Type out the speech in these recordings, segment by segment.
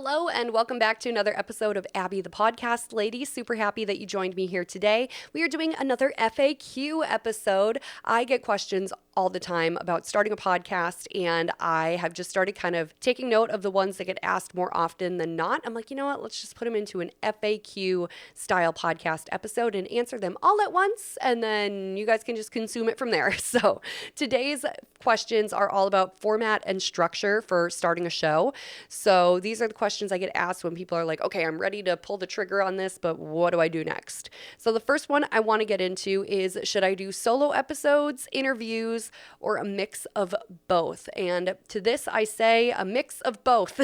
Hello and welcome back to another episode of Abbey the Podcast Lady. Super happy that you joined me here today. We are doing another FAQ episode. I get questions all the time about starting a podcast, and I have just started kind of taking note of the ones that get asked more often than not. I'm like, you know what? Let's just put them into an FAQ style podcast episode and answer them all at once, and then you guys can just consume it from there. So today's questions are all about format and structure for starting a show. So these are the questions I get asked when people are like, okay, I'm ready to pull the trigger on this, but what do I do next? So the first one I want to get into is, should I do solo episodes, interviews, or a mix of both? And to this, I say a mix of both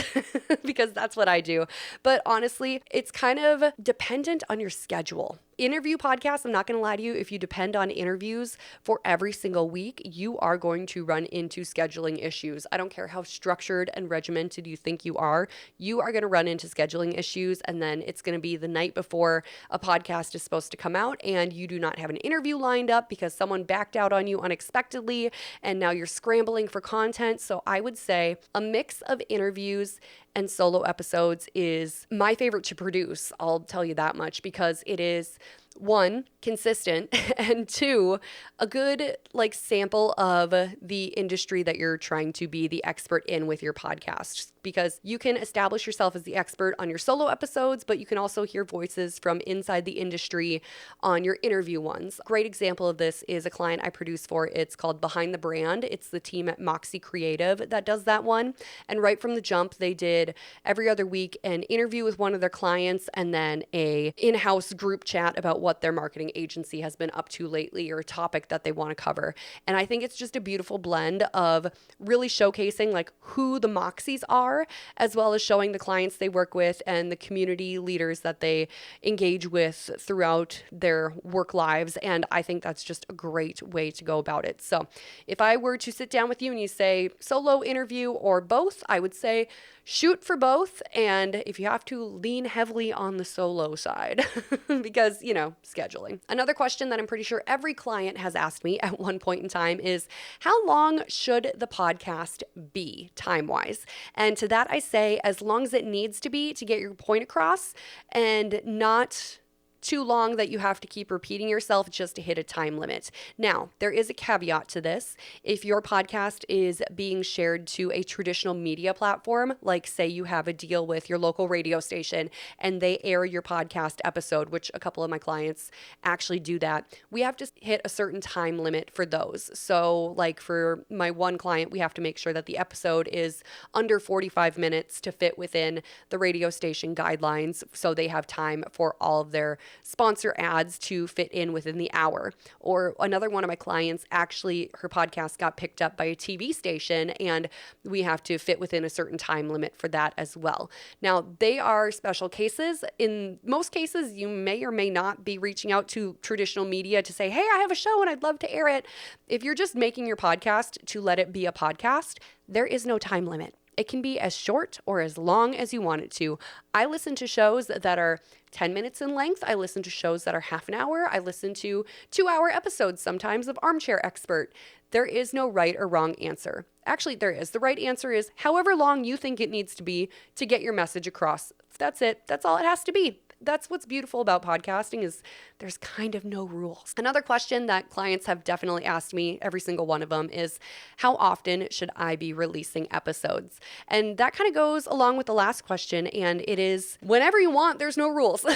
because that's what I do. But honestly, it's kind of dependent on your schedule. Interview podcasts, I'm not going to lie to you, if you depend on interviews for every single week, you are going to run into scheduling issues. I don't care how structured and regimented you think you are going to run into scheduling issues, and then it's going to be the night before a podcast is supposed to come out and you do not have an interview lined up because someone backed out on you unexpectedly and now you're scrambling for content. So I would say a mix of interviews and solo episodes is my favorite to produce. I'll tell you that much, because it is, one, consistent, and two, a good sample of the industry that you're trying to be the expert in with your podcast. Because you can establish yourself as the expert on your solo episodes, but you can also hear voices from inside the industry on your interview ones. Great example of this is a client I produce for. It's called Behind the Brand. It's the team at Moxie Creative that does that one. And right from the jump, they did every other week an interview with one of their clients and then a in-house group chat about what their marketing agency has been up to lately or a topic that they want to cover. And I think it's just a beautiful blend of really showcasing who the Moxies are, as well as showing the clients they work with and the community leaders that they engage with throughout their work lives. And I think that's just a great way to go about it. So if I were to sit down with you and you say solo, interview, or both, I would say shoot for both. And if you have to, lean heavily on the solo side because, scheduling. Another question that I'm pretty sure every client has asked me at one point in time is, how long should the podcast be time-wise? And to that I say, as long as it needs to be to get your point across, and not too long that you have to keep repeating yourself just to hit a time limit. Now, there is a caveat to this. If your podcast is being shared to a traditional media platform, like say you have a deal with your local radio station and they air your podcast episode, which a couple of my clients actually do that, we have to hit a certain time limit for those. So for my one client, we have to make sure that the episode is under 45 minutes to fit within the radio station guidelines, so they have time for all of their sponsor ads to fit in within the hour. Or another one of my clients, actually, her podcast got picked up by a TV station and we have to fit within a certain time limit for that as well. Now, they are special cases. In most cases, you may or may not be reaching out to traditional media to say, hey, I have a show and I'd love to air it. If you're just making your podcast to let it be a podcast, there is no time limit. It can be as short or as long as you want it to. I listen to shows that are 10 minutes in length. I listen to shows that are half an hour. I listen to 2-hour episodes sometimes of Armchair Expert. There is no right or wrong answer. Actually, there is. The right answer is however long you think it needs to be to get your message across. That's it. That's all it has to be. That's what's beautiful about podcasting, is there's kind of no rules. Another question that clients have definitely asked me, every single one of them, is how often should I be releasing episodes? And that kind of goes along with the last question, and it is whenever you want, there's no rules.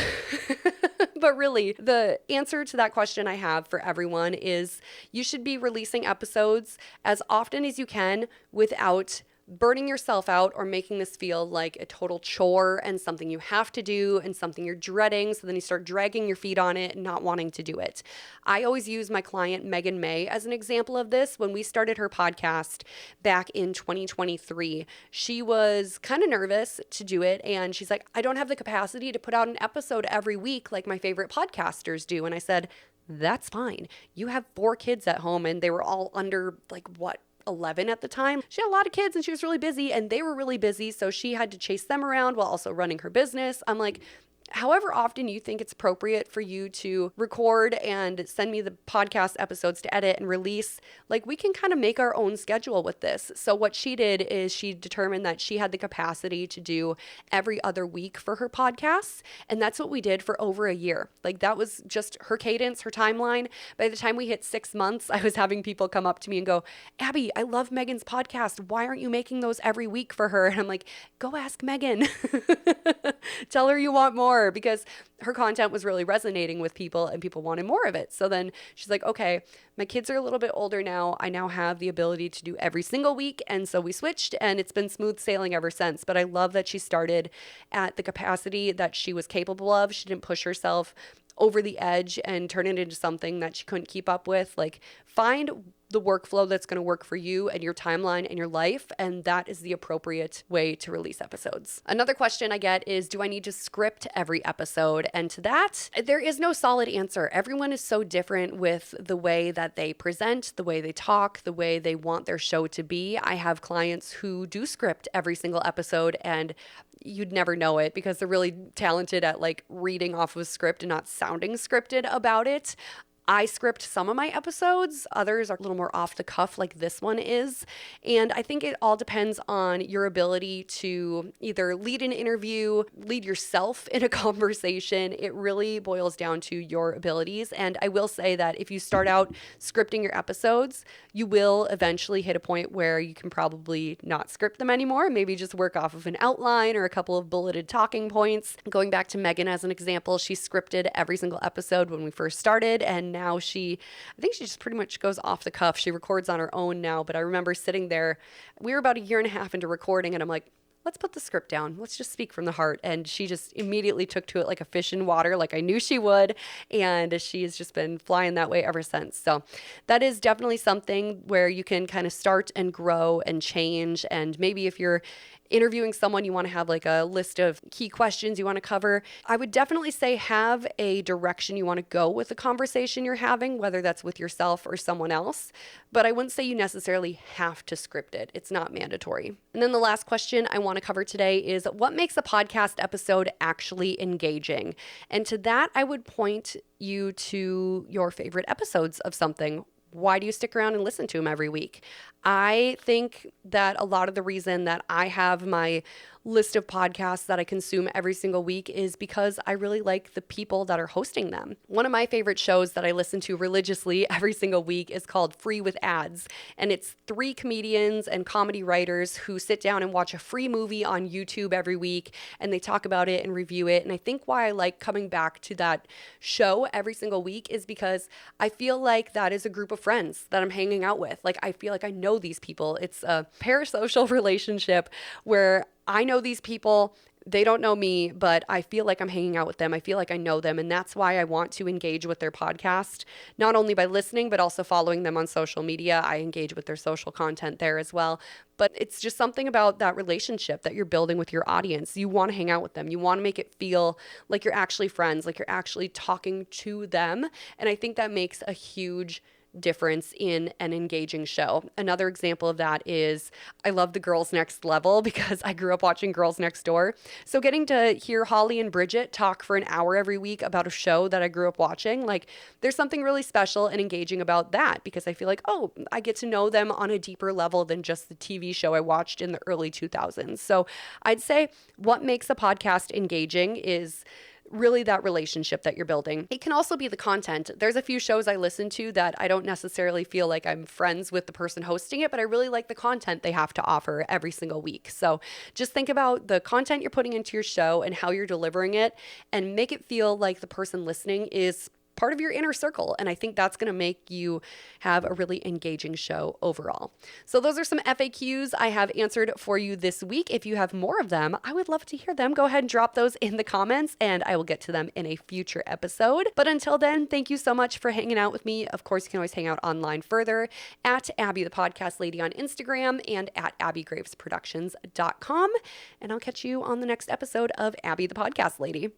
But really, the answer to that question I have for everyone is you should be releasing episodes as often as you can without burning yourself out or making this feel like a total chore and something you have to do and something you're dreading. So then you start dragging your feet on it and not wanting to do it. I always use my client Megan May as an example of this. When we started her podcast back in 2023, she was kind of nervous to do it. And she's like, I don't have the capacity to put out an episode every week like my favorite podcasters do. And I said, that's fine. You have 4 kids at home and they were all under 11 at the time. She had a lot of kids and she was really busy and they were really busy. So she had to chase them around while also running her business. I'm like, however often you think it's appropriate for you to record and send me the podcast episodes to edit and release, like we can kind of make our own schedule with this. So what she did is she determined that she had the capacity to do every other week for her podcasts. And that's what we did for over a year. Like that was just her cadence, her timeline. By the time we hit 6 months, I was having people come up to me and go, Abbey, I love Megan's podcast. Why aren't you making those every week for her? And I'm like, go ask Megan. Tell her you want more, because her content was really resonating with people and people wanted more of it. So then she's like, okay, my kids are a little bit older now. I now have the ability to do every single week. And so we switched, and it's been smooth sailing ever since. But I love that she started at the capacity that she was capable of. She didn't push herself over the edge and turn it into something that she couldn't keep up with. Like, find the workflow that's going to work for you and your timeline and your life, and that is the appropriate way to release episodes. Another question I get is, do I need to script every episode? And to that, there is no solid answer. Everyone is so different with the way that they present, the way they talk, the way they want their show to be. I have clients who do script every single episode, and you'd never know it because they're really talented at like reading off of a script and not sounding scripted about it. I script some of my episodes. Others are a little more off the cuff, like this one is. And I think it all depends on your ability to either lead an interview, lead yourself in a conversation. It really boils down to your abilities. And I will say that if you start out scripting your episodes, you will eventually hit a point where you can probably not script them anymore. Maybe just work off of an outline or a couple of bulleted talking points. Going back to Megan as an example, she scripted every single episode when we first started, and now I think she just pretty much goes off the cuff. She records on her own now, but I remember sitting there, we were about a year and a half into recording, and I'm like, let's put the script down. Let's just speak from the heart. And she just immediately took to it like a fish in water, like I knew she would. And she has just been flying that way ever since. So that is definitely something where you can kind of start and grow and change. And maybe if you're interviewing someone, you want to have like a list of key questions you want to cover. I would definitely say have a direction you want to go with the conversation you're having, whether that's with yourself or someone else. But I wouldn't say you necessarily have to script it. It's not mandatory. And then the last question I want to cover today is, what makes a podcast episode actually engaging? And to that, I would point you to your favorite episodes of something. Why do you stick around and listen to them every week? I think that a lot of the reason that I have my list of podcasts that I consume every single week is because I really like the people that are hosting them. One of my favorite shows that I listen to religiously every single week is called Free with Ads. And it's 3 comedians and comedy writers who sit down and watch a free movie on YouTube every week, and they talk about it and review it. And I think why I like coming back to that show every single week is because I feel like that is a group of friends that I'm hanging out with. Like, I feel like I know these people. It's a parasocial relationship where I know these people, they don't know me, but I feel like I'm hanging out with them. I feel like I know them. And that's why I want to engage with their podcast, not only by listening, but also following them on social media. I engage with their social content there as well. But it's just something about that relationship that you're building with your audience. You want to hang out with them. You want to make it feel like you're actually friends, like you're actually talking to them. And I think that makes a huge difference in an engaging show. Another example of that is I love the Girls Next Level because I grew up watching Girls Next Door. So getting to hear Holly and Bridget talk for an hour every week about a show that I grew up watching, like there's something really special and engaging about that because I feel like, oh, I get to know them on a deeper level than just the TV show I watched in the early 2000s. So I'd say what makes a podcast engaging is really that relationship that you're building. It can also be the content. There's a few shows I listen to that I don't necessarily feel like I'm friends with the person hosting it, but I really like the content they have to offer every single week. So just think about the content you're putting into your show and how you're delivering it, and make it feel like the person listening is part of your inner circle. And I think that's going to make you have a really engaging show overall. So those are some FAQs I have answered for you this week. If you have more of them, I would love to hear them. Go ahead and drop those in the comments and I will get to them in a future episode. But until then, thank you so much for hanging out with me. Of course, you can always hang out online further at Abbey the Podcast Lady on Instagram and at abbygravesproductions.com. And I'll catch you on the next episode of Abbey the Podcast Lady.